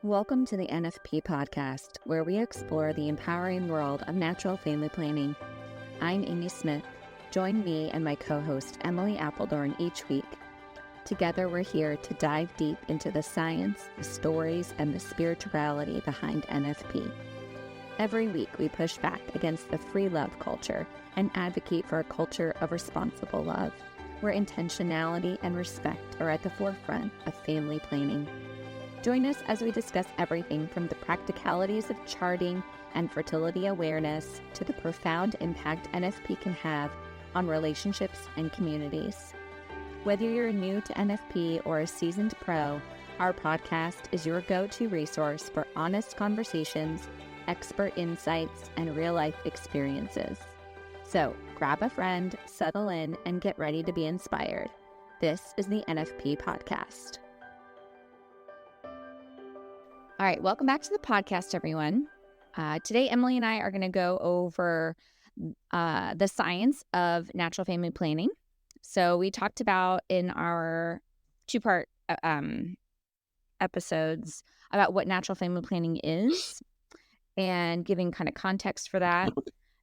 Welcome to the NFP Podcast, where we explore the empowering world of natural family planning. I'm Amy Smith. Join me and my co-host Emily Appledorn each week. Together, we're here to dive deep into the science, the stories, and the spirituality behind NFP. Every week, we push back against the free love culture and advocate for a culture of responsible love, where intentionality and respect are at the forefront of family planning. Join us as we discuss everything from the practicalities of charting and fertility awareness to the profound impact NFP can have on relationships and communities. Whether you're new to NFP or a seasoned pro, our podcast is your go-to resource for honest conversations, expert insights, and real-life experiences. So grab a friend, settle in, and get ready to be inspired. This is the NFP Podcast. All right, welcome back to the podcast, everyone. Today, Emily and I are going to go over the science of natural family planning. So we talked about in our two-part episodes about what natural family planning is and giving kind of context for that.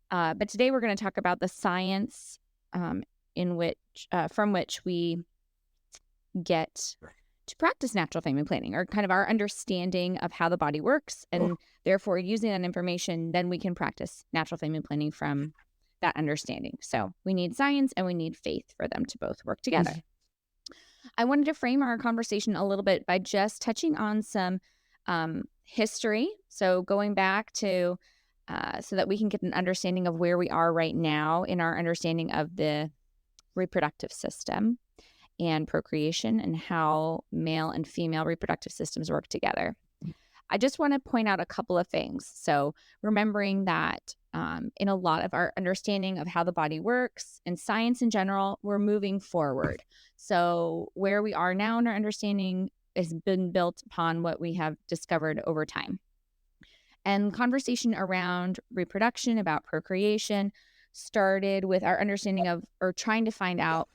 But today we're going to talk about the science from which we get to practice natural family planning, or kind of our understanding of how the body works, and therefore using that information, then we can practice natural family planning from that understanding. So we need science and we need faith for them to both work together. I wanted to frame our conversation a little bit by just touching on some history. So going back to so that we can get an understanding of where we are right now in our understanding of the reproductive system and procreation and how male and female reproductive systems work together. I just want to point out a couple of things. So remembering that in a lot of our understanding of how the body works and science in general, we're moving forward. So where we are now in our understanding has been built upon what we have discovered over time. And conversation around reproduction, about procreation, started with our understanding of, or trying to find out,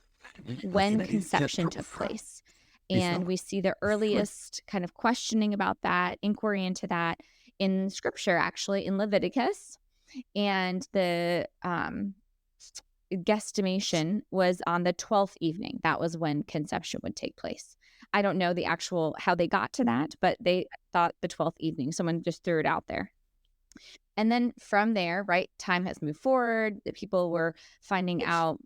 when conception took place. And we see the earliest kind of questioning about that, inquiry into that in scripture, actually in Leviticus. And the guesstimation was on the 12th evening. That was when conception would take place. I don't know the actual how they got to that, but they thought the 12th evening. Someone just threw it out there. And then from there, right, time has moved forward. The people were finding out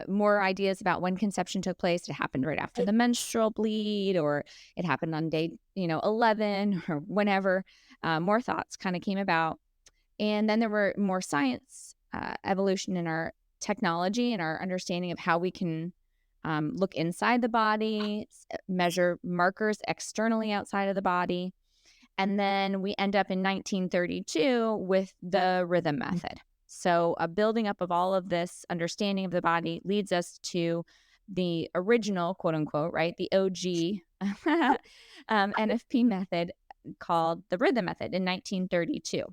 more ideas about when conception took place. It happened right after the menstrual bleed, or it happened on day 11, or whenever. More thoughts kind of came about. And then there were more science, evolution in our technology and our understanding of how we can look inside the body, measure markers externally outside of the body. And then we end up in 1932 with the rhythm method. So a building up of all of this understanding of the body leads us to the original, quote unquote, right, the OG NFP method called the rhythm method in 1932.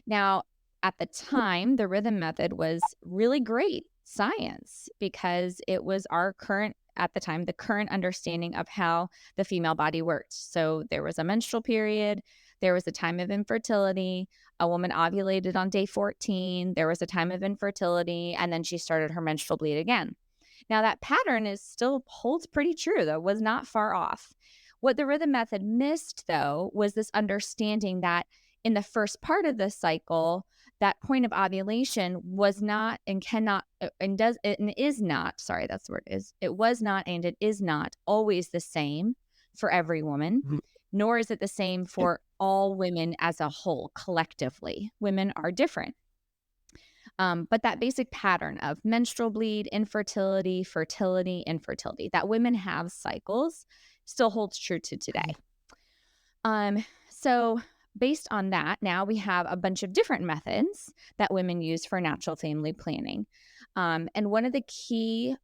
Now, at the time, the rhythm method was really great science because it was our current, at the time, the current understanding of how the female body worked. So there was a menstrual period, there was a time of infertility, a woman ovulated on day 14, there was a time of infertility, and then she started her menstrual bleed again. Now that pattern still holds pretty true, though, was not far off. What the rhythm method missed, though, was this understanding that in the first part of the cycle, that point of ovulation was not and cannot and does and is not, sorry, that's the word, it was not and it is not always the same for every woman, nor is it the same for all women as a whole, collectively. Women are different. But that basic pattern of menstrual bleed, infertility, fertility, infertility, that women have cycles, still holds true to today. So based on that, now we have a bunch of different methods that women use for natural family planning. And one of the key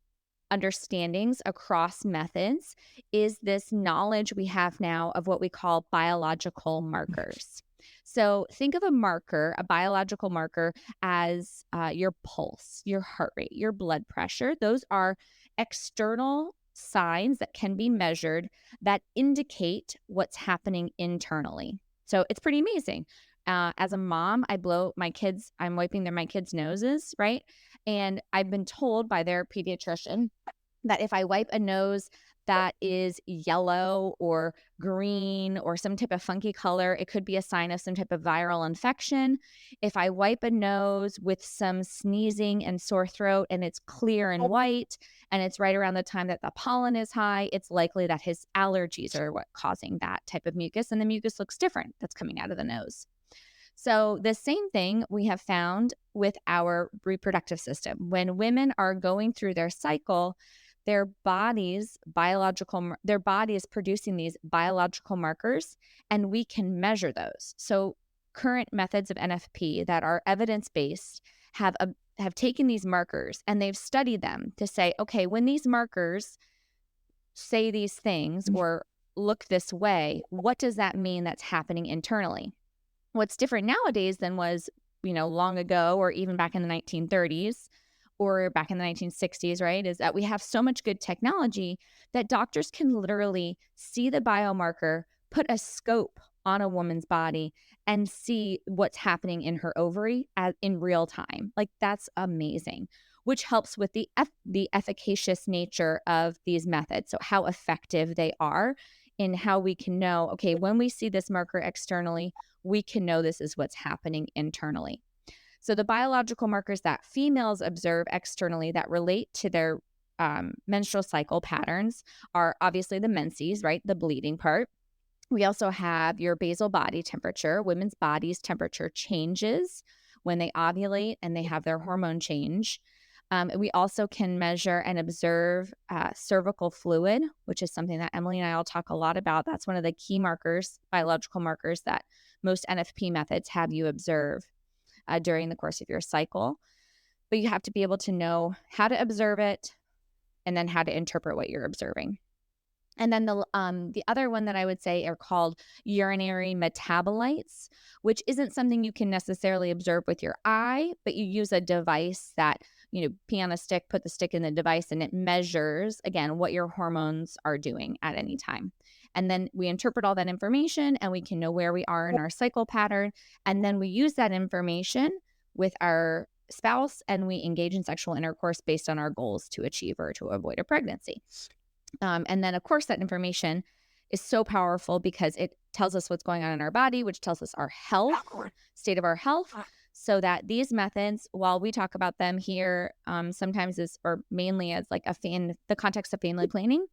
understandings across methods is this knowledge we have now of what we call biological markers. So think of a marker, a biological marker, as your pulse, your heart rate, your blood pressure. Those are external signs that can be measured that indicate what's happening internally. So it's pretty amazing. As a mom, I'm wiping my kids' noses, right? And I've been told by their pediatrician that if I wipe a nose that is yellow or green or some type of funky color, it could be a sign of some type of viral infection. If I wipe a nose with some sneezing and sore throat and it's clear and white and it's right around the time that the pollen is high, it's likely that his allergies are what causing that type of mucus, and the mucus looks different that's coming out of the nose. So the same thing we have found with our reproductive system. When women are going through their cycle, their body is producing these biological markers, and we can measure those. So current methods of NFP that are evidence-based have taken these markers and they've studied them to say, okay, when these markers say these things or look this way, what does that mean that's happening internally? What's different nowadays than was, long ago or even back in the 1930s or back in the 1960s, right, is that we have so much good technology that doctors can literally see the biomarker, put a scope on a woman's body and see what's happening in her ovary in real time. Like, that's amazing, which helps with the efficacious nature of these methods. So how effective they are in how we can know, okay, when we see this marker externally, we can know this is what's happening internally. So the biological markers that females observe externally that relate to their menstrual cycle patterns are obviously the menses, right? The bleeding part. We also have your basal body temperature. Women's body's temperature changes when they ovulate and they have their hormone change. We also can measure and observe cervical fluid, which is something that Emily and I will talk a lot about. That's one of the key markers, biological markers that most NFP methods have you observe during the course of your cycle. But you have to be able to know how to observe it and then how to interpret what you're observing. And then the other one that I would say are called urinary metabolites, which isn't something you can necessarily observe with your eye, but you use a device that, pee on a stick, put the stick in the device, and it measures, again, what your hormones are doing at any time. And then we interpret all that information and we can know where we are in our cycle pattern. And then we use that information with our spouse and we engage in sexual intercourse based on our goals to achieve or to avoid a pregnancy. And then, of course, that information is so powerful because it tells us what's going on in our body, which tells us our health, state of our health, so that these methods, while we talk about them here, sometimes mainly as like the context of family planning,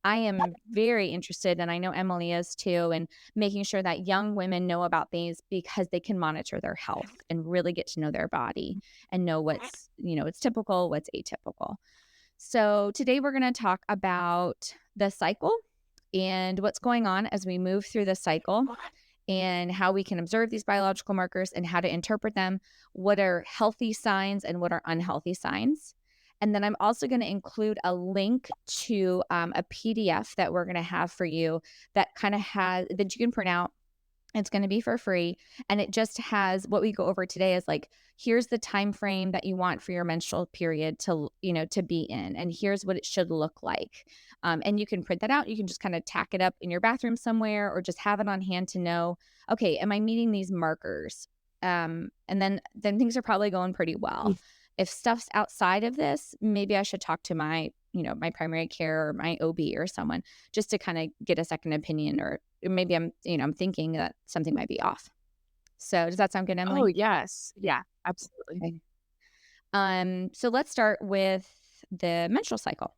I am very interested, and I know Emily is too, in making sure that young women know about these because they can monitor their health and really get to know their body and know what's, it's typical, what's atypical. So today we're going to talk about the cycle and what's going on as we move through the cycle and how we can observe these biological markers and how to interpret them, what are healthy signs and what are unhealthy signs. And then I'm also going to include a link to a PDF that we're going to have for you that that you can print out. It's going to be for free. And it just has what we go over today is like, here's the time frame that you want for your menstrual period to be in. And here's what it should look like. And you can print that out. You can just kind of tack it up in your bathroom somewhere or just have it on hand to know, okay, am I meeting these markers? And then things are probably going pretty well. If stuff's outside of this, maybe I should talk to my primary care or my OB or someone just to kind of get a second opinion, or maybe I'm thinking that something might be off. So does that sound good, Emily? Oh, yes. Yeah, absolutely. Okay. So let's start with the menstrual cycle.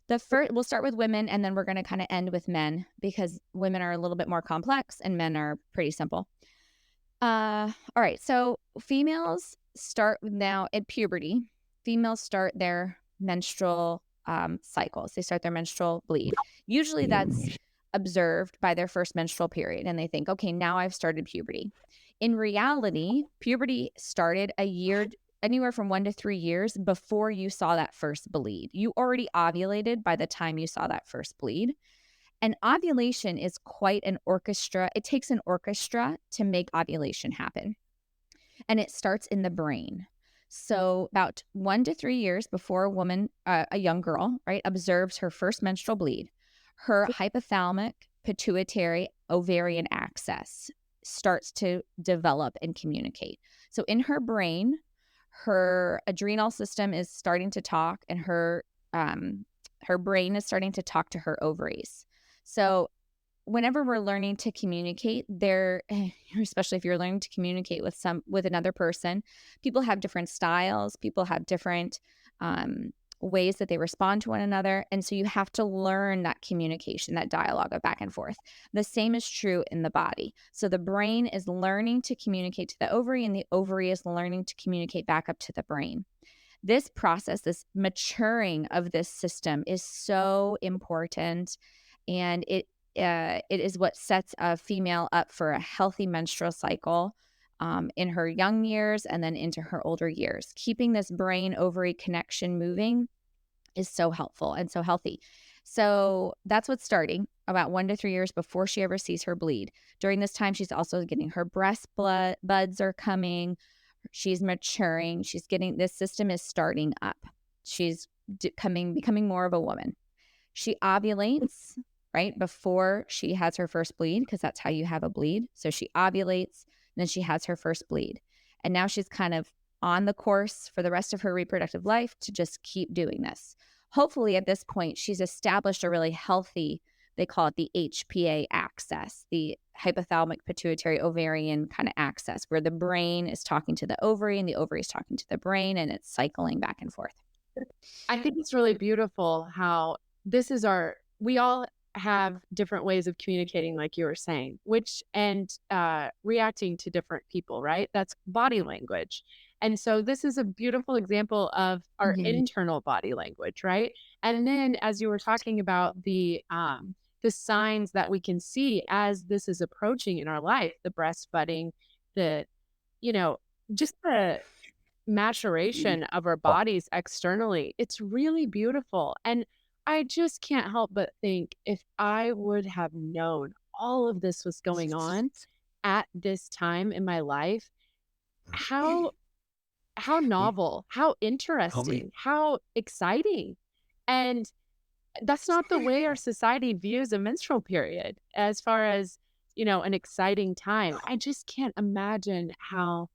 We'll start with women, and then we're going to kind of end with men because women are a little bit more complex and men are pretty simple. All right. So females start now at puberty. Females start their menstrual cycles. They start their menstrual bleed. Usually that's observed by their first menstrual period, and they think, okay, now I've started puberty. In reality, puberty started anywhere from 1 to 3 years before you saw that first bleed. You already ovulated by the time you saw that first bleed. And ovulation is quite an orchestra. It takes an orchestra to make ovulation happen. And it starts in the brain. So about 1 to 3 years before a young girl, right, observes her first menstrual bleed, her hypothalamic pituitary ovarian axis starts to develop and communicate. So in her brain, her adrenal system is starting to talk, and her brain is starting to talk to her ovaries. So whenever we're learning to communicate there, especially if you're learning to communicate with another person, people have different styles, people have different ways that they respond to one another. And so you have to learn that communication, that dialogue of back and forth. The same is true in the body. So the brain is learning to communicate to the ovary, and the ovary is learning to communicate back up to the brain. This process, this maturing of this system is so important, and it is what sets a female up for a healthy menstrual cycle in her young years and then into her older years. Keeping this brain ovary connection moving is so helpful and so healthy. So that's what's starting about 1 to 3 years before she ever sees her bleed. During this time, she's also getting her breast buds are coming. She's maturing. This system is starting up. She's becoming more of a woman. She ovulates right before she has her first bleed, because that's how you have a bleed. So she ovulates, and then she has her first bleed. And now she's kind of on the course for the rest of her reproductive life to just keep doing this. Hopefully at this point, she's established a really healthy, they call it the HPA axis, the hypothalamic pituitary ovarian kind of axis, where the brain is talking to the ovary and the ovary is talking to the brain, and it's cycling back and forth. I think it's really beautiful how we all have different ways of communicating, like you were saying, and reacting to different people, right? That's body language. And so this is a beautiful example of our internal body language, right? And then as you were talking about the signs that we can see as this is approaching in our life, the breastfeeding, just the maturation of our bodies externally, it's really beautiful. And I just can't help but think, if I would have known all of this was going on at this time in my life, how novel, how interesting, how exciting. And that's not the way our society views a menstrual period as far as, an exciting time. I just can't imagine how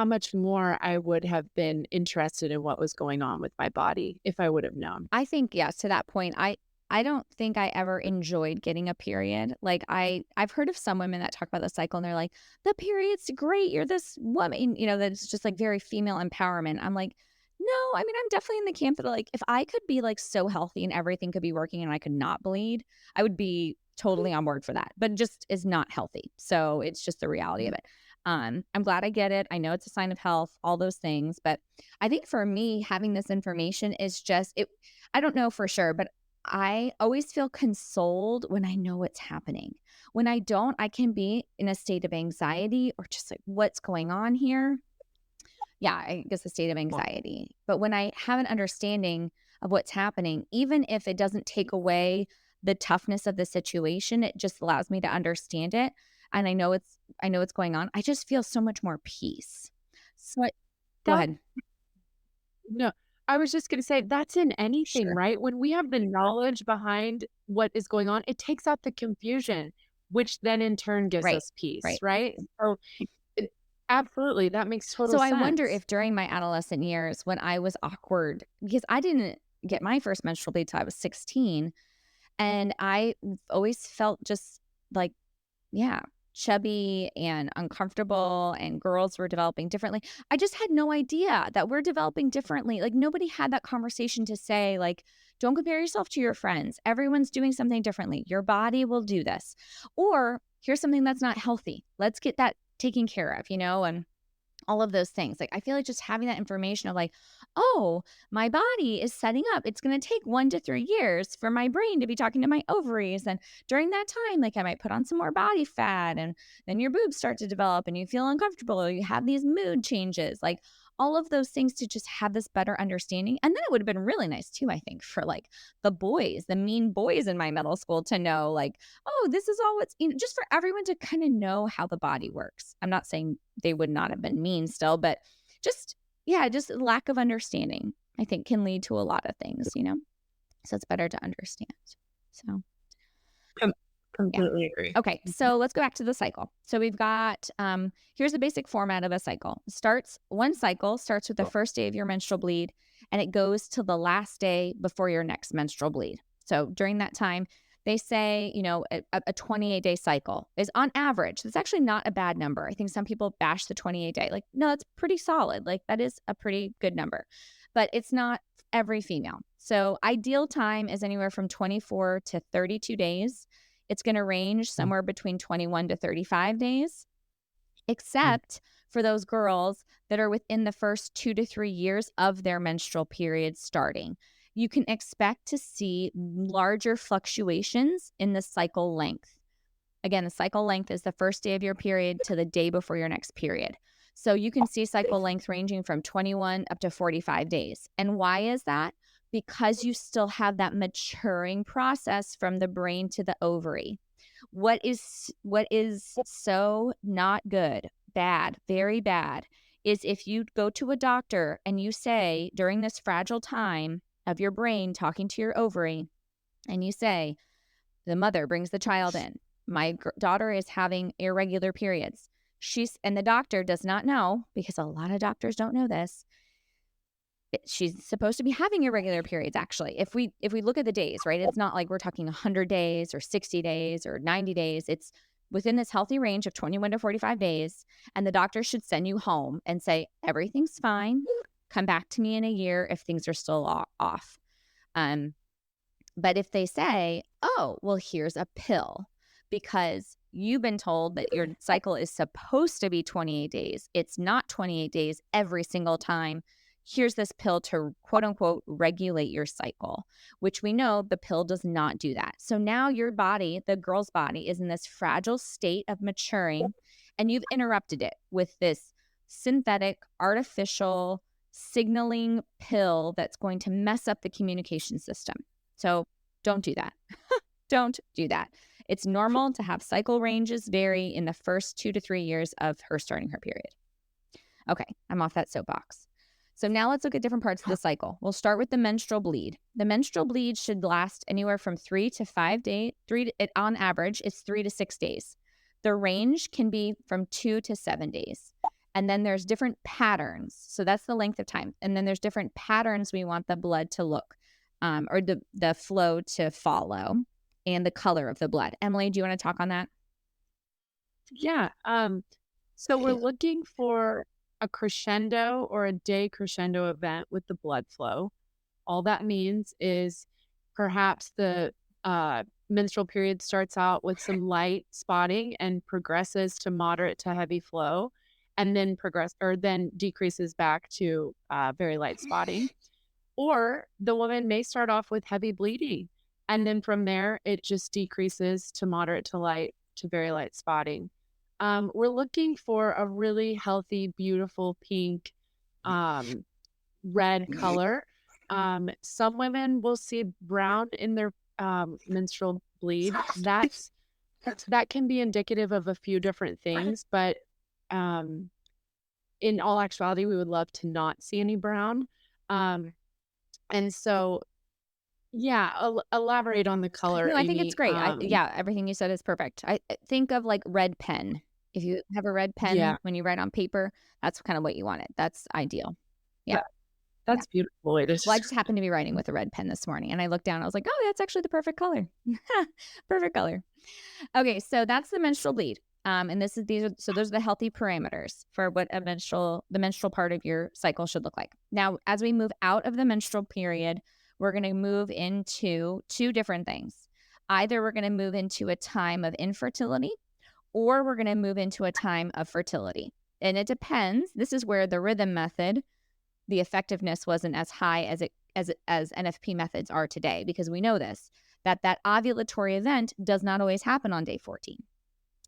much more I would have been interested in what was going on with my body if I would have known. I think, yes, to that point, I don't think I ever enjoyed getting a period. Like I've heard of some women that talk about the cycle and they're like, the period's great. You're this woman, that's just like very female empowerment. I'm like, no, I mean, I'm definitely in the camp that like, if I could be like so healthy and everything could be working and I could not bleed, I would be totally on board for that, but it just is not healthy. So it's just the reality of it. I'm glad I get it. I know it's a sign of health, all those things. But I think for me, having this information is just it. I don't know for sure, but I always feel consoled when I know what's happening. When I don't, I can be in a state of anxiety or just like, what's going on here? Yeah, I guess a state of anxiety. But when I have an understanding of what's happening, even if it doesn't take away the toughness of the situation, it just allows me to understand it. And I know it's going on. I just feel so much more peace. So go ahead. No, I was just going to say, that's in anything, Sure. right? When we have the knowledge behind what is going on, it takes out the confusion, which then in turn gives us peace, right? So absolutely, that makes total sense. So I wonder if during my adolescent years when I was awkward, because I didn't get my first menstrual bleed till I was 16, and I always felt just like, chubby and uncomfortable, and girls were developing differently. I just had no idea that we're developing differently. Like nobody had that conversation to say like, don't compare yourself to your friends. Everyone's doing something differently. Your body will do this. Or here's something that's not healthy. Let's get that taken care of, and all of those things. Like I feel like just having that information of like, oh, my body is setting up. It's going to take 1 to 3 years for my brain to be talking to my ovaries. And during that time, like I might put on some more body fat, and then your boobs start to develop and you feel uncomfortable, or you have these mood changes. Like all of those things to just have this better understanding. And then it would have been really nice too, I think, for like the boys, the mean boys in my middle school to know like, oh, this is all what's, just for everyone to kind of know how the body works. I'm not saying they would not have been mean still, but just lack of understanding, I think, can lead to a lot of things, so it's better to understand. So completely agree. Okay, so let's go back to the cycle. So we've got, here's the basic format of a cycle. One cycle starts with the first day of your menstrual bleed, and it goes to the last day before your next menstrual bleed. So during that time, they say, a 28-day cycle is on average. That's actually not a bad number. I think some people bash the 28-day. Like, no, that's pretty solid. Like, that is a pretty good number. But it's not every female. So ideal time is anywhere from 24 to 32 days. It's going to range somewhere between 21 to 35 days, except for those girls that are within the first 2 to 3 years of their menstrual period starting. You can expect to see larger fluctuations in the cycle length. Again, the cycle length is the first day of your period to the day before your next period. So you can see cycle length ranging from 21 up to 45 days. And why is that? Because you still have that maturing process from the brain to the ovary. What is so not good, bad, very bad, is if you go to a doctor and you say during this fragile time of your brain talking to your ovary, and you say, the mother brings the child in, my daughter is having irregular periods. And the doctor does not know, because a lot of doctors don't know this, she's supposed to be having irregular periods, actually. If we look at the days, right, it's not like we're talking 100 days or 60 days or 90 days. It's within this healthy range of 21 to 45 days. And the doctor should send you home and say, everything's fine. Come back to me in a year if things are still off. But if they say, oh, well, here's a pill because you've been told that your cycle is supposed to be 28 days. It's not 28 days every single time. Here's this pill to quote unquote regulate your cycle, which we know the pill does not do that. So now your body, the girl's body, is in this fragile state of maturing, and you've interrupted it with this synthetic, artificial signaling pill that's going to mess up the communication system. So don't do that. Don't do that. It's normal to have cycle ranges vary in the first 2 to 3 years of her starting her period. Okay, I'm off that soapbox. So now let's look at different parts of the cycle. We'll start with the menstrual bleed. The menstrual bleed should last anywhere from 3 to 5 days. On average, it's 3 to 6 days. The range can be from 2 to 7 days. And then there's different patterns. So that's the length of time. And then there's different patterns we want the blood to look, or the flow to follow, and the color of the blood. Emily, do you want to talk on that? Yeah. So we're looking for a crescendo or a day crescendo event with the blood flow. All that means is perhaps the menstrual period starts out with some light spotting and progresses to moderate to heavy flow, and then decreases back to very light spotting. Or the woman may start off with heavy bleeding, and then from there it just decreases to moderate to light to very light spotting. We're looking for a really healthy, beautiful pink, red color. Some women will see brown in their menstrual bleed. That can be indicative of a few different things, but in all actuality, we would love to not see any brown. And so, yeah, elaborate on the color. No, I think Amy. it's great. Everything you said is perfect. I think of like red pen. If you have a red pen when you write on paper, that's kind of what you wanted. That's ideal. Yeah. That's beautiful. Well, I just happened to be writing with a red pen this morning, and I looked down. I was like, oh, that's actually the perfect color. Perfect color. Okay, so that's the menstrual bleed. And those are the healthy parameters for what the menstrual part of your cycle should look like. Now, as we move out of the menstrual period, we're going to move into two different things. Either we're going to move into a time of infertility, or we're going to move into a time of fertility. And it depends. This is where the rhythm method, the effectiveness wasn't as high as NFP methods are today, because we know that ovulatory event does not always happen on day 14.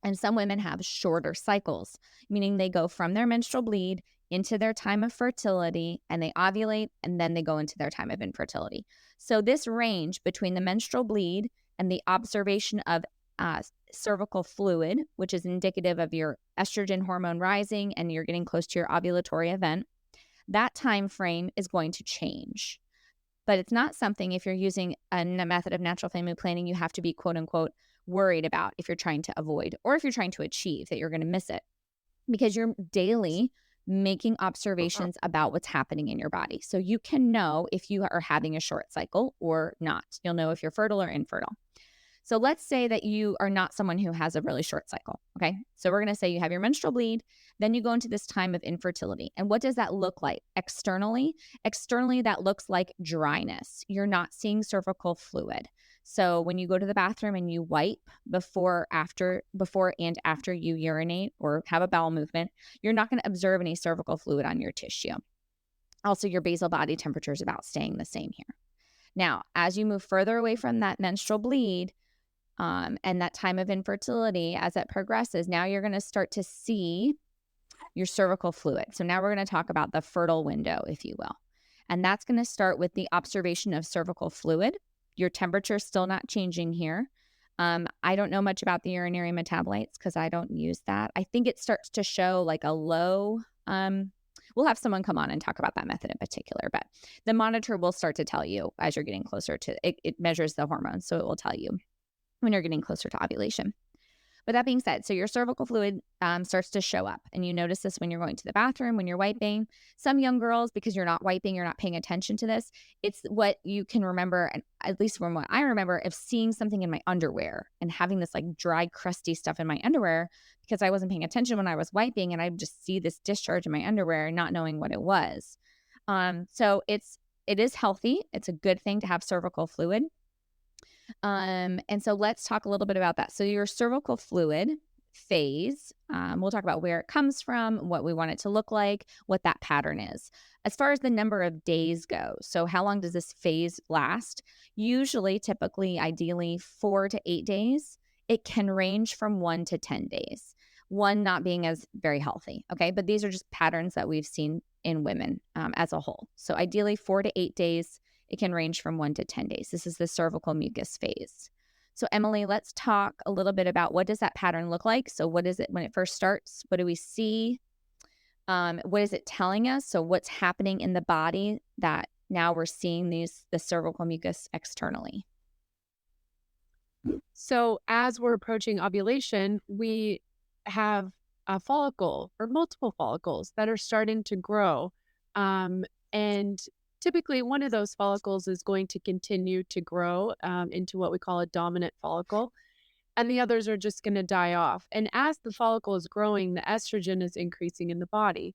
And some women have shorter cycles, meaning they go from their menstrual bleed into their time of fertility, and they ovulate, and then they go into their time of infertility. So this range between the menstrual bleed and the observation of cervical fluid, which is indicative of your estrogen hormone rising and you're getting close to your ovulatory event, that time frame is going to change. But it's not something, if you're using a method of natural family planning, you have to be quote unquote worried about if you're trying to avoid or if you're trying to achieve that you're going to miss it, because you're daily making observations about what's happening in your body. So you can know if you are having a short cycle or not. You'll know if you're fertile or infertile. So let's say that you are not someone who has a really short cycle. Okay. So we're going to say you have your menstrual bleed, then you go into this time of infertility. And what does that look like externally? Externally, that looks like dryness. You're not seeing cervical fluid. So when you go to the bathroom and you wipe before and after you urinate or have a bowel movement, you're not going to observe any cervical fluid on your tissue. Also, your basal body temperature is about staying the same here. Now, as you move further away from that menstrual bleed, and that time of infertility, as it progresses, now you're going to start to see your cervical fluid. So now we're going to talk about the fertile window, if you will. And that's going to start with the observation of cervical fluid. Your temperature is still not changing here. I don't know much about the urinary metabolites because I don't use that. I think it starts to show like a low, we'll have someone come on and talk about that method in particular, but the monitor will start to tell you as you're getting closer to it. It measures the hormones, so it will tell you when you're getting closer to ovulation. But that being said, so your cervical fluid starts to show up, and you notice this when you're going to the bathroom, when you're wiping. Some young girls, because you're not wiping, you're not paying attention to this. It's what you can remember, and at least from what I remember, of seeing something in my underwear and having this like dry, crusty stuff in my underwear because I wasn't paying attention when I was wiping, and I just see this discharge in my underwear, not knowing what it was. So it is healthy. It's a good thing to have cervical fluid. And so let's talk a little bit about that. So your cervical fluid phase, we'll talk about where it comes from, what we want it to look like, what that pattern is. As far as the number of days go, so how long does this phase last? Usually, typically, ideally 4 to 8 days. It can range from 1 to 10 days. 1 not being as very healthy, okay? But these are just patterns that we've seen in women as a whole. So ideally 4 to 8 days. It can range from 1 to 10 days. This is the cervical mucus phase. So Emily, let's talk a little bit about what does that pattern look like? So what is it when it first starts? What do we see? What is it telling us? So what's happening in the body that now we're seeing the cervical mucus externally? So as we're approaching ovulation, we have a follicle or multiple follicles that are starting to grow. And typically, one of those follicles is going to continue to grow into what we call a dominant follicle, and the others are just going to die off. And as the follicle is growing, the estrogen is increasing in the body,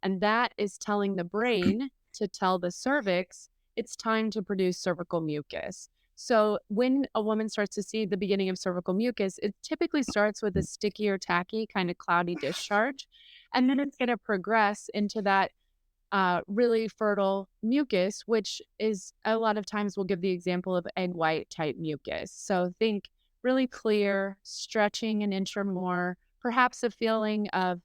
and that is telling the brain to tell the cervix it's time to produce cervical mucus. So when a woman starts to see the beginning of cervical mucus, it typically starts with a sticky or tacky kind of cloudy discharge, and then it's going to progress into that really fertile mucus, which is a lot of times we'll give the example of egg white type mucus. So think really clear, stretching an inch or more, perhaps a feeling of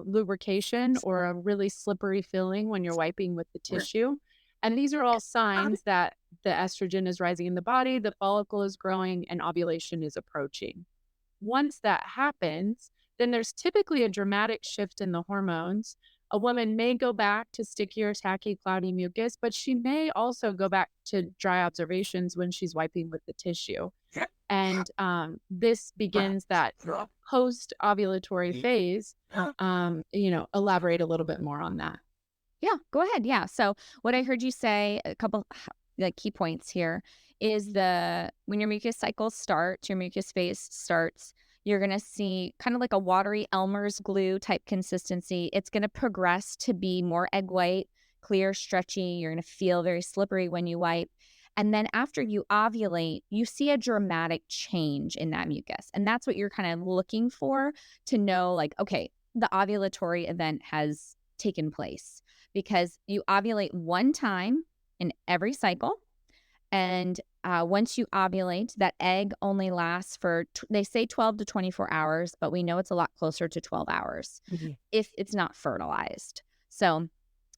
lubrication or a really slippery feeling when you're wiping with the tissue. And these are all signs that the estrogen is rising in the body, the follicle is growing, and ovulation is approaching. Once that happens, then there's typically a dramatic shift in the hormones. A woman may go back to sticky or tacky cloudy mucus, but she may also go back to dry observations when she's wiping with the tissue. And this begins that post-ovulatory phase. Elaborate a little bit more on that. Yeah, go ahead. Yeah. So what I heard you say, a couple like key points here, is when your mucus cycle starts, your mucus phase starts, you're going to see kind of like a watery Elmer's glue type consistency. It's going to progress to be more egg white, clear, stretchy. You're going to feel very slippery when you wipe. And then after you ovulate, you see a dramatic change in that mucus. And that's what you're kind of looking for to know, like, okay, the ovulatory event has taken place, because you ovulate one time in every cycle. And once you ovulate, that egg only lasts for, they say 12 to 24 hours, but we know it's a lot closer to 12 hours if it's not fertilized. So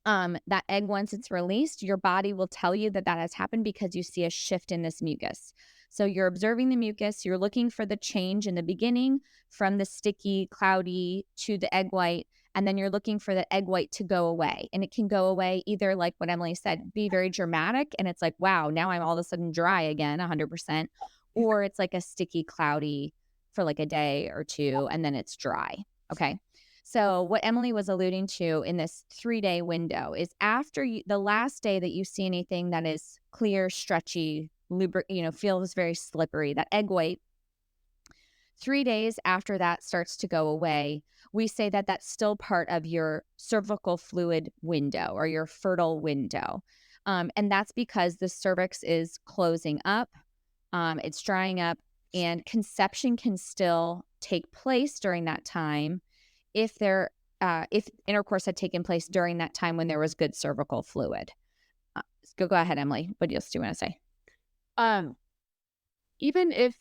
that egg, once it's released, your body will tell you that that has happened because you see a shift in this mucus. So you're observing the mucus, you're looking for the change in the beginning from the sticky, cloudy to the egg white, and then you're looking for the egg white to go away. And it can go away either, like what Emily said, be very dramatic, and it's like, wow, now I'm all of a sudden dry again, 100%. Or it's like a sticky, cloudy for like a day or two, and then it's dry. Okay. So what Emily was alluding to in this 3-day window is after the last day that you see anything that is clear, stretchy, feels very slippery, that egg white, 3 days after that starts to go away, we say that that's still part of your cervical fluid window or your fertile window. And that's because the cervix is closing up, it's drying up, and conception can still take place during that time if intercourse had taken place during that time when there was good cervical fluid. Go ahead, Emily. What else do you want to say? Even if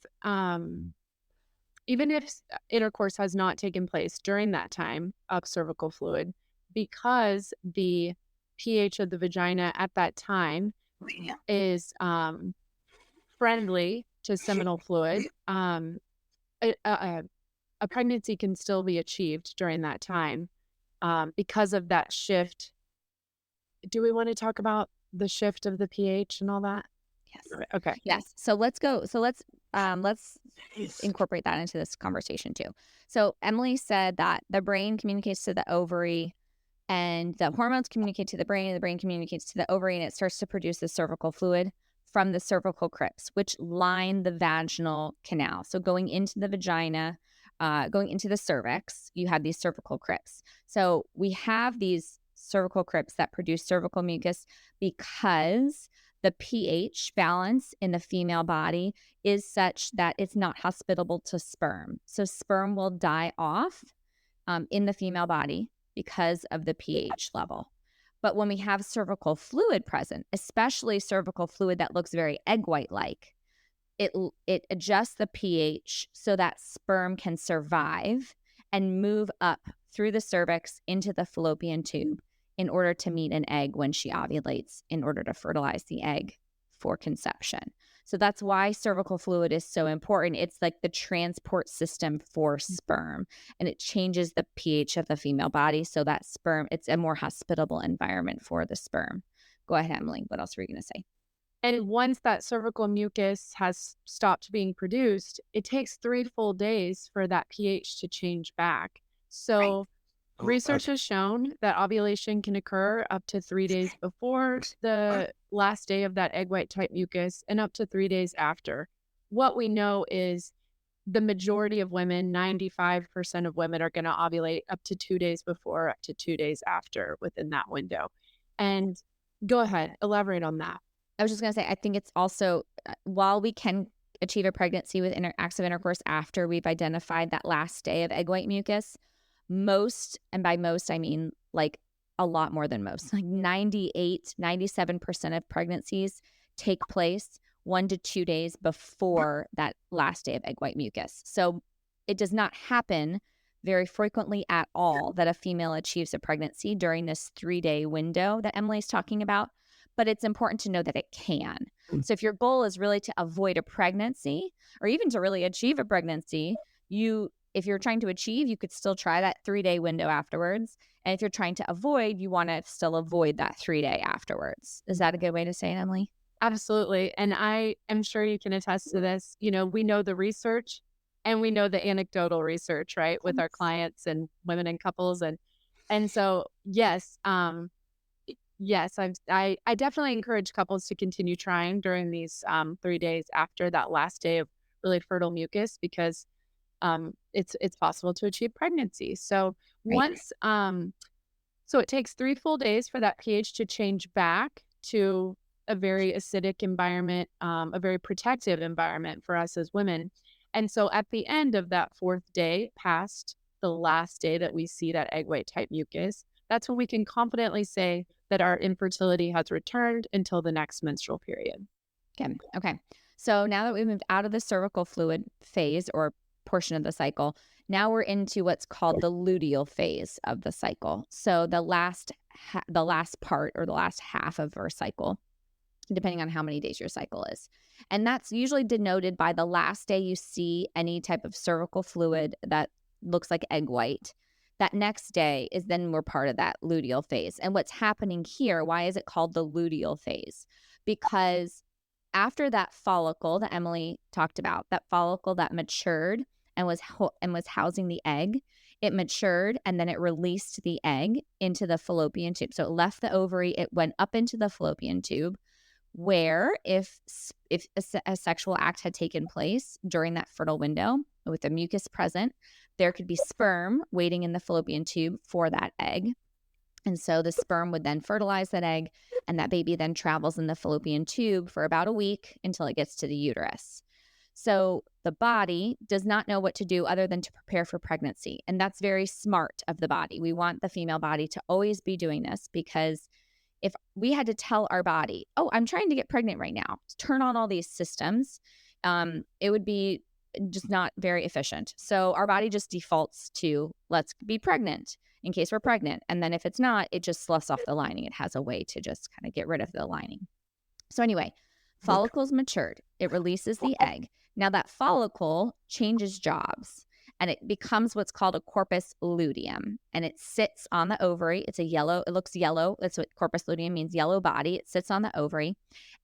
intercourse has not taken place during that time of cervical fluid, because the pH of the vagina at that time is friendly to seminal fluid, a pregnancy can still be achieved during that time because of that shift. Do we want to talk about the shift of the pH and all that? Yes. Okay. Yes. So let's go. So let's incorporate that into this conversation too. So Emily said that the brain communicates to the ovary, and the hormones communicate to the brain, and the brain communicates to the ovary, and it starts to produce the cervical fluid from the cervical crypts, which line the vaginal canal. So going into the vagina, going into the cervix, you have these cervical crypts. So we have these cervical crypts that produce cervical mucus because the pH balance in the female body is such that it's not hospitable to sperm. So sperm will die off in the female body because of the pH level. But when we have cervical fluid present, especially cervical fluid that looks very egg white-like, it adjusts the pH so that sperm can survive and move up through the cervix into the fallopian tube in order to meet an egg when she ovulates, in order to fertilize the egg for conception. So that's why cervical fluid is so important. It's like the transport system for sperm, and it changes the pH of the female body so that sperm, it's a more hospitable environment for the sperm. Go ahead, Emily. What else were you going to say? And once that cervical mucus has stopped being produced, it takes 3 full days for that pH to change back. So research has shown that ovulation can occur up to 3 days before the last day of that egg white type mucus and up to 3 days after. What we know is the majority of women, 95% of women, are going to ovulate up to 2 days before, up to 2 days after within that window. And go ahead, elaborate on that. I was just going to say, I think it's also, while we can achieve a pregnancy with acts of intercourse after we've identified that last day of egg white mucus, most, and by most, I mean like a lot more than most, like 97% of pregnancies take place 1 to 2 days before that last day of egg white mucus. So it does not happen very frequently at all that a female achieves a pregnancy during this 3-day window that Emily's talking about. But it's important to know that it can. So if your goal is really to avoid a pregnancy, or even to really achieve a pregnancy, if you're trying to achieve, you could still try that 3-day window afterwards. And if you're trying to avoid, you want to still avoid that 3-day afterwards. Is that a good way to say it, Emily? Absolutely. And I am sure you can attest to this. You know, we know the research and we know the anecdotal research, right, with our clients and women and couples. And so, yes, yes, I definitely encourage couples to continue trying during these 3 days after that last day of really fertile mucus, because it's possible to achieve pregnancy. So once so it takes 3 full days for that pH to change back to a very acidic environment, a very protective environment for us as women. And so at the end of that 4th day, past the last day that we see that egg white type mucus, that's when we can confidently say that our infertility has returned until the next menstrual period. Okay. So now that we've moved out of the cervical fluid phase or portion of the cycle Now we're into what's called the luteal phase of the cycle. So the last part or the last half of our cycle, depending on how many days your cycle is. And that's usually denoted by the last day you see any type of cervical fluid that looks like egg white. That next day is then we're part of that luteal phase. And what's happening here, why is it called the luteal phase? Because after that follicle that Emily talked about, that follicle that matured and was housing the egg, it matured and then it released the egg into the fallopian tube. So it left the ovary, it went up into the fallopian tube, where if a sexual act had taken place during that fertile window with the mucus present, there could be sperm waiting in the fallopian tube for that egg. And so the sperm would then fertilize that egg, and that baby then travels in the fallopian tube for about a week until it gets to the uterus. So the body does not know what to do other than to prepare for pregnancy. And that's very smart of the body. We want the female body to always be doing this, because if we had to tell our body, oh, I'm trying to get pregnant right now, turn on all these systems, it would be just not very efficient. So our body just defaults to, let's be pregnant in case we're pregnant. And then if it's not, it just sloughs off the lining. It has a way to just kind of get rid of the lining. So anyway, follicle's matured. It releases the egg. Now that follicle changes jobs, and it becomes what's called a corpus luteum, and it sits on the ovary. It looks yellow. That's what corpus luteum means, yellow body. It sits on the ovary,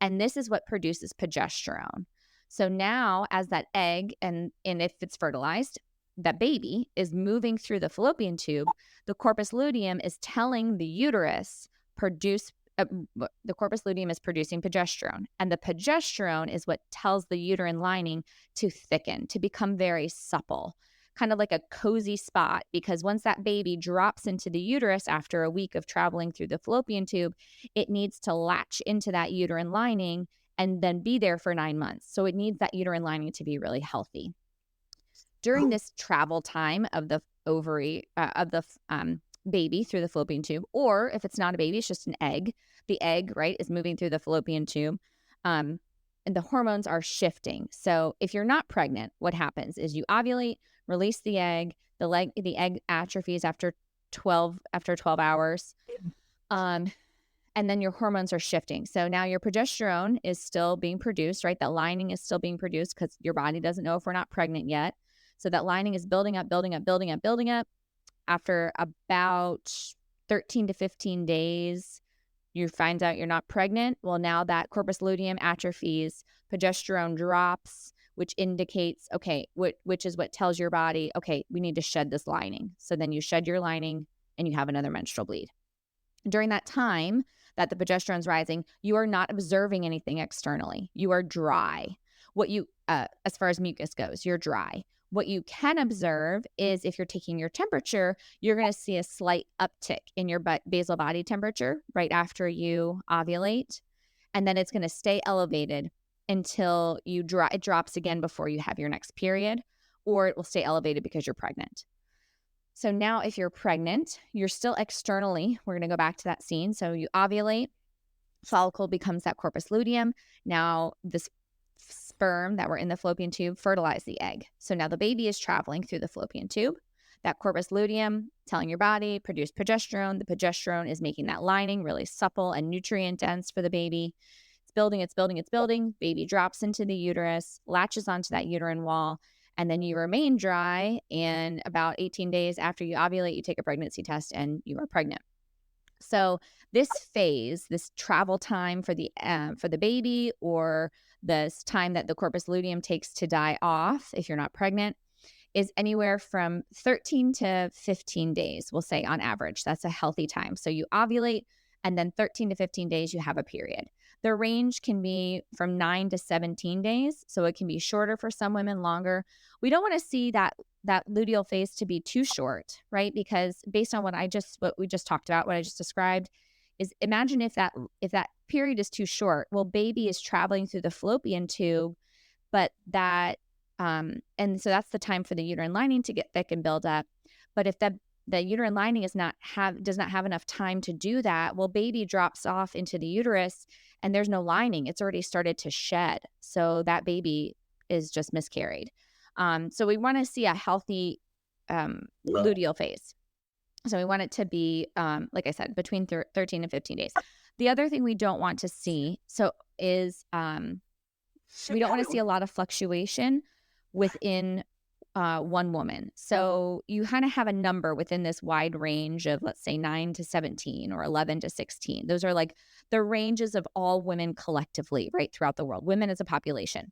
and this is what produces progesterone. So now as that egg, and if it's fertilized, that baby is moving through the fallopian tube, the corpus luteum is telling the uterus the corpus luteum is producing progesterone, and the progesterone is what tells the uterine lining to thicken, to become very supple, kind of like a cozy spot, because once that baby drops into the uterus after a week of traveling through the fallopian tube, it needs to latch into that uterine lining and then be there for 9 months. So it needs that uterine lining to be really healthy. During this travel time of the ovary, baby through the fallopian tube, or if it's not a baby, it's just an egg. The egg, right, is moving through the fallopian tube, and the hormones are shifting. So if you're not pregnant, what happens is you ovulate, release the egg, the egg atrophies after 12 hours, and then your hormones are shifting. So now your progesterone is still being produced, right? That lining is still being produced because your body doesn't know if we're not pregnant yet. So that lining is building up. After about 13 to 15 days, you find out you're not pregnant. Well, now that corpus luteum atrophies, progesterone drops, which indicates, okay, which is what tells your body, okay, we need to shed this lining. So then you shed your lining and you have another menstrual bleed. During that time that the progesterone's rising, you are not observing anything externally. You are dry. As far as mucus goes, you're dry. What you can observe is if you're taking your temperature, you're going to see a slight uptick in your basal body temperature right after you ovulate. And then it's going to stay elevated until it drops again before you have your next period, or it will stay elevated because you're pregnant. So now if you're pregnant, you're still externally, we're going to go back to that scene. So you ovulate, follicle becomes that corpus luteum. Now this sperm that were in the fallopian tube fertilize the egg. So now the baby is traveling through the fallopian tube. That corpus luteum telling your body, produce progesterone. The progesterone is making that lining really supple and nutrient dense for the baby. It's building. Baby drops into the uterus, latches onto that uterine wall, and then you remain dry. And about 18 days after you ovulate, you take a pregnancy test and you are pregnant. So this phase, this travel time for the baby, or this time that the corpus luteum takes to die off if you're not pregnant, is anywhere from 13 to 15 days, we'll say on average. That's a healthy time. So you ovulate, and then 13 to 15 days, you have a period. The range can be from 9 to 17 days. So it can be shorter for some women, longer. We don't want to see that luteal phase to be too short, right? Because based on what we just talked about, what I just described, is imagine if that period is too short. Well, baby is traveling through the fallopian tube, but that and so that's the time for the uterine lining to get thick and build up. But if the uterine lining does not have enough time to do that, well, baby drops off into the uterus and there's no lining. It's already started to shed. So that baby is just miscarried. So we want to see a healthy luteal phase. So we want it to be, like I said, between 13 and 15 days. The other thing we don't want to see is we don't want to see a lot of fluctuation within one woman. So you kind of have a number within this wide range of, let's say, 9 to 17 or 11 to 16. Those are like the ranges of all women collectively, right, throughout the world, women as a population.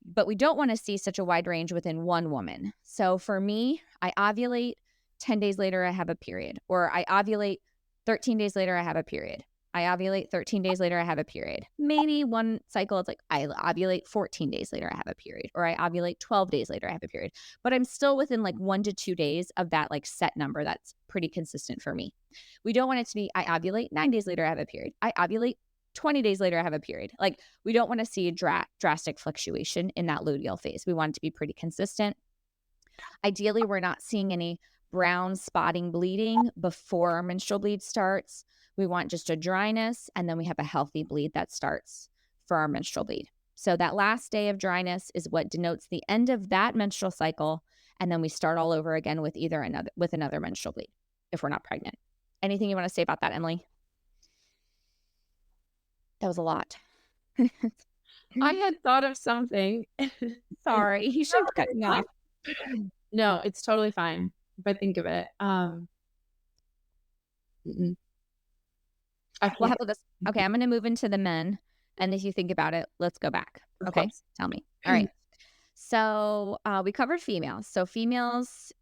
But we don't want to see such a wide range within one woman. So for me, I ovulate, 10 days later, I have a period. Or I ovulate, 13 days later, I have a period. I ovulate, 13 days later, I have a period. Maybe one cycle, it's like I ovulate 14 days later, I have a period. Or I ovulate 12 days later, I have a period. But I'm still within like 1 to 2 days of that like set number that's pretty consistent for me. We don't want it to be I ovulate, 9 days later, I have a period. I ovulate, 20 days later, I have a period. Like we don't want to see a drastic fluctuation in that luteal phase. We want it to be pretty consistent. Ideally, we're not seeing any brown spotting bleeding before our menstrual bleed starts. We want just a dryness, and then we have a healthy bleed that starts for our menstrual bleed. So that last day of dryness is what denotes the end of that menstrual cycle, and then we start all over again with another menstrual bleed if we're not pregnant. Anything you want to say about that, Emily? That was a lot. I had thought of something. Sorry, you should cut me off. No, it's totally fine if I think of it. Well, how about this? Okay, I'm going to move into the men, and if you think about it, let's go back. Okay, tell me. All right. So we covered females. So females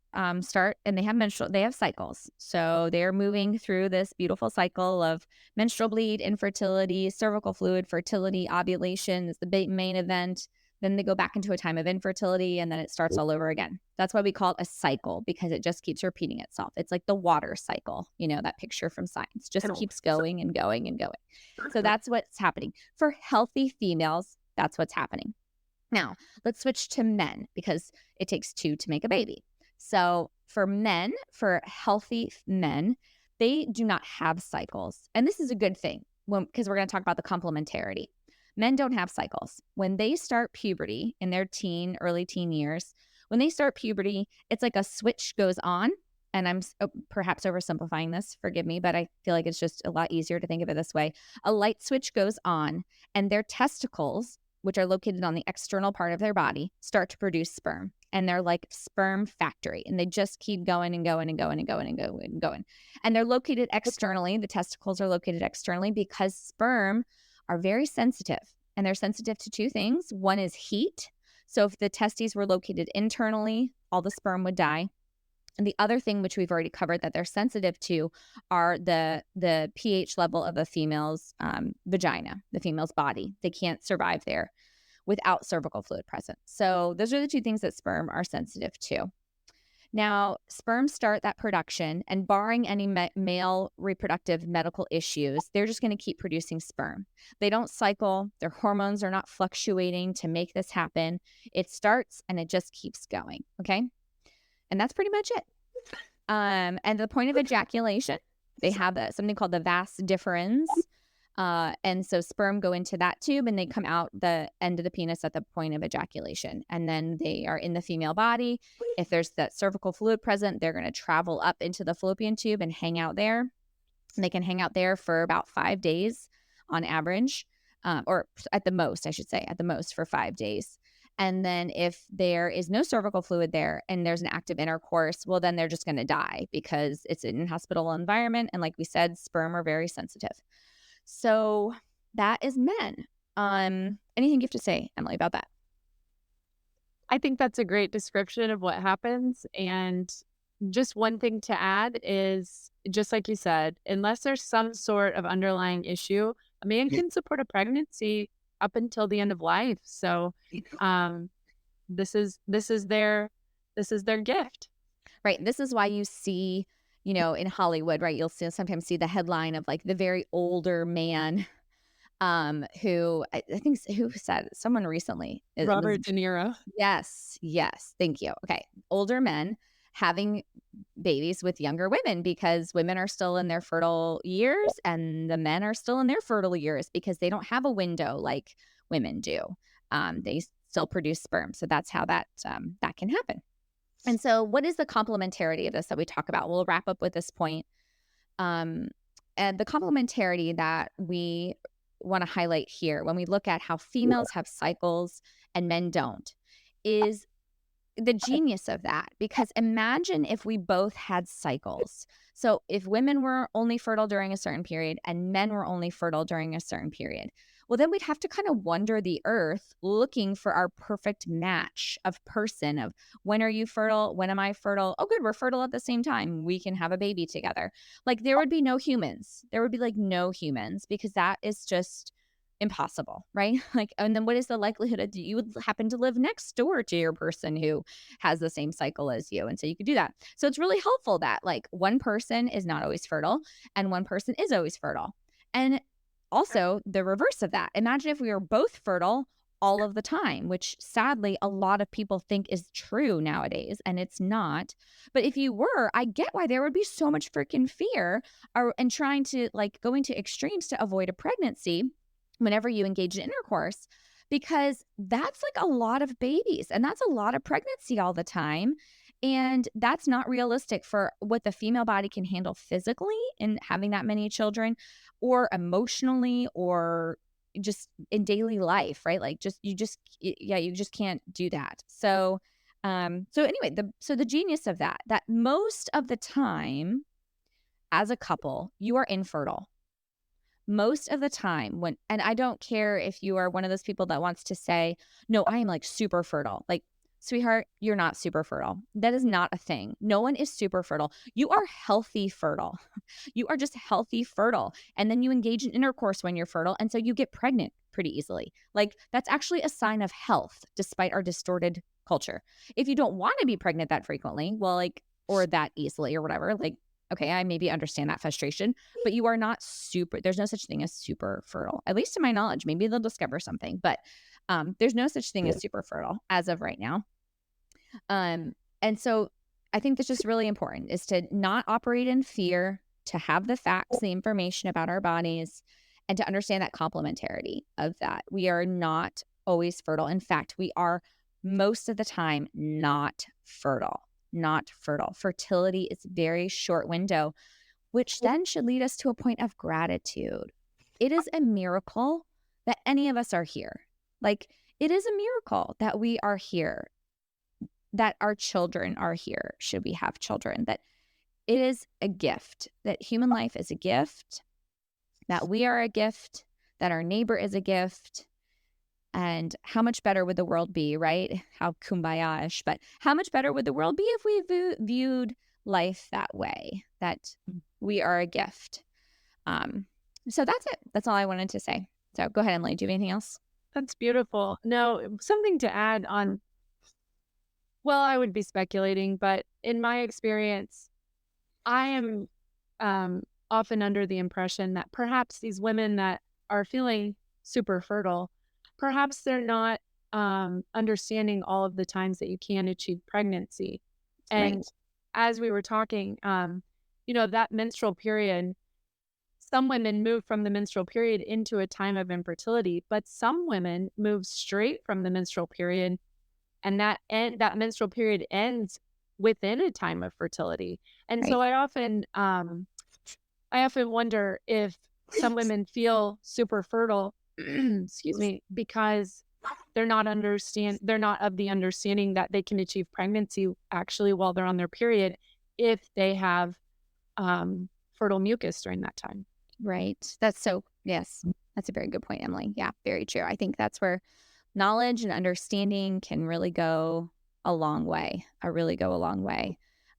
start, and they have cycles. So they're moving through this beautiful cycle of menstrual bleed, infertility, cervical fluid, fertility, ovulation is the main event. Then they go back into a time of infertility, and then it starts all over again. That's why we call it a cycle, because it just keeps repeating itself. It's like the water cycle, that picture from science, just keeps going and going and going. So that's what's happening. For healthy females, that's what's happening. Now, let's switch to men, because it takes 2 to make a baby. So for healthy men, they do not have cycles. And this is a good thing because we're going to talk about the complementarity. Men don't have cycles. When they start puberty in their early teen years, when they start puberty, it's like a switch goes on. And I'm perhaps oversimplifying this, forgive me, but I feel like it's just a lot easier to think of it this way. A light switch goes on, and their testicles, which are located on the external part of their body, start to produce sperm. And they're like sperm factory, and they just keep going and going and going and going and going and going. And they're located externally. The testicles are located externally because sperm are very sensitive, and they're sensitive to 2 things. One is heat. So if the testes were located internally, all the sperm would die. And the other thing, which we've already covered, that they're sensitive to are the pH level of a female's vagina, the female's body. They can't survive there without cervical fluid present. So those are the 2 things that sperm are sensitive to. Now, sperm start that production, and barring any male reproductive medical issues, they're just going to keep producing sperm. They don't cycle. Their hormones are not fluctuating to make this happen. It starts, and it just keeps going, okay? And that's pretty much it. And the point of ejaculation, they have something called the vas deferens. And so sperm go into that tube, and they come out the end of the penis at the point of ejaculation. And then they are in the female body. If there's that cervical fluid present, they're going to travel up into the fallopian tube and hang out there. And they can hang out there for about 5 days on average, or at the most, I should say, at the most for 5 days. And then if there is no cervical fluid there and there's an active intercourse, well, then they're just going to die because it's an inhospitable environment. And like we said, sperm are very sensitive. So that is men. Anything you have to say, Emily, about that? I think that's a great description of what happens. And just one thing to add is, just like you said, unless there's some sort of underlying issue, a man can support a pregnancy up until the end of life. So this is their gift. Right. This is why you see, in Hollywood, right, you'll sometimes see the headline of like the very older man who I think who said someone recently. Robert De Niro. Yes. Thank you. Okay. Older men having babies with younger women because women are still in their fertile years and the men are still in their fertile years because they don't have a window like women do. They still produce sperm. So that's how that can happen. And so what is the complementarity of this that we talk about? We'll wrap up with this point. And the complementarity that we want to highlight here when we look at how females have cycles and men don't is the genius of that. Because imagine if we both had cycles. So if women were only fertile during a certain period and men were only fertile during a certain period, well, then we'd have to kind of wander the earth looking for our perfect match of person of when are you fertile? When am I fertile? Oh, good. We're fertile at the same time. We can have a baby together. Like there would be no humans. There would be like no humans because that is just impossible, right? Like, and then what is the likelihood that you would happen to live next door to your person who has the same cycle as you? And so you could do that. So it's really helpful that like one person is not always fertile and one person is always fertile. And also the reverse of that. Imagine if we were both fertile all of the time, which sadly a lot of people think is true nowadays, and it's not. But if you were, I get why there would be so much freaking fear and trying to like going to extremes to avoid a pregnancy whenever you engage in intercourse, because that's like a lot of babies and that's a lot of pregnancy all the time. And that's not realistic for what the female body can handle physically in having that many children or emotionally or just in daily life, right? Like you just can't do that. So anyway, the genius of that most of the time as a couple, you are infertile. Most of the time and I don't care if you are one of those people that wants to say, no, I am like super fertile. Like, sweetheart, you're not super fertile. That is not a thing. No one is super fertile. You are healthy fertile. You are just healthy fertile. And then you engage in intercourse when you're fertile. And so you get pregnant pretty easily. Like that's actually a sign of health despite our distorted culture. If you don't want to be pregnant that frequently, well, like, or that easily or whatever, like, okay, I maybe understand that frustration, but you are not there's no such thing as super fertile, at least to my knowledge. Maybe they'll discover something, but there's no such thing as super fertile as of right now. And so I think that's just really important is to not operate in fear, to have the facts, the information about our bodies, and to understand that complementarity of that. We are not always fertile. In fact, we are most of the time not fertile. Fertility is very short window, which then should lead us to a point of gratitude. It is a miracle that any of us are here. Like it is a miracle that we are here, that our children are here, should we have children, that it is a gift, that human life is a gift, that we are a gift, that our neighbor is a gift. And how much better would the world be, right? How kumbaya-ish, but how much better would the world be if we viewed life that way, that we are a gift. So that's it. That's all I wanted to say. So go ahead, Emily. Do you have anything else? That's beautiful. No, something to add on. Well, I would be speculating, but in my experience, I am often under the impression that perhaps these women that are feeling super fertile, perhaps they're not understanding all of the times that you can achieve pregnancy. And Right. as we were talking, that menstrual period, some women move from the menstrual period into a time of infertility, but some women move straight from the menstrual period, and that menstrual period ends within a time of fertility. And Right. so I often wonder if some women feel super fertile, excuse me, because they're not of the understanding that they can achieve pregnancy actually while they're on their period if they have fertile mucus during that time. Right. Yes, that's a very good point, Emily. Yeah, very true. I think that's where knowledge and understanding can really go a long way,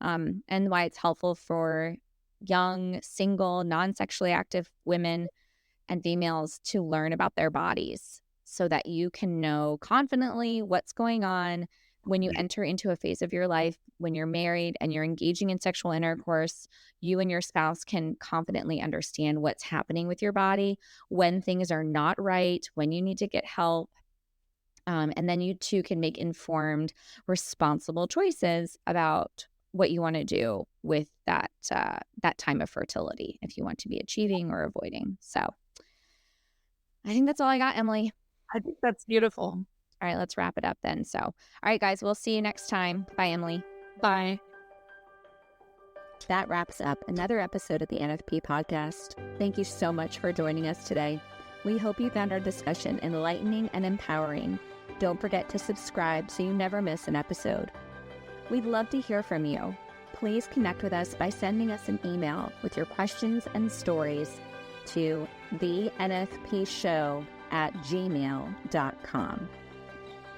and why it's helpful for young, single, non-sexually active women and females to learn about their bodies so that you can know confidently what's going on when you enter into a phase of your life, when you're married and you're engaging in sexual intercourse. You and your spouse can confidently understand what's happening with your body, when things are not right, when you need to get help. And then you two can make informed, responsible choices about what you want to do with that time of fertility, if you want to be achieving or avoiding. So I think that's all I got, Emily. I think that's beautiful. All right, let's wrap it up then. So, all right, guys, we'll see you next time. Bye, Emily. Bye. That wraps up another episode of the NFP Podcast. Thank you so much for joining us today. We hope you found our discussion enlightening and empowering. Don't forget to subscribe so you never miss an episode. We'd love to hear from you. Please connect with us by sending us an email with your questions and stories to thenfpshow@gmail.com.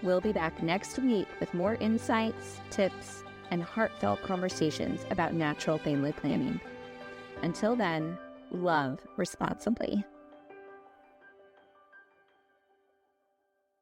We'll be back next week with more insights, tips, and heartfelt conversations about natural family planning. Until then, love responsibly.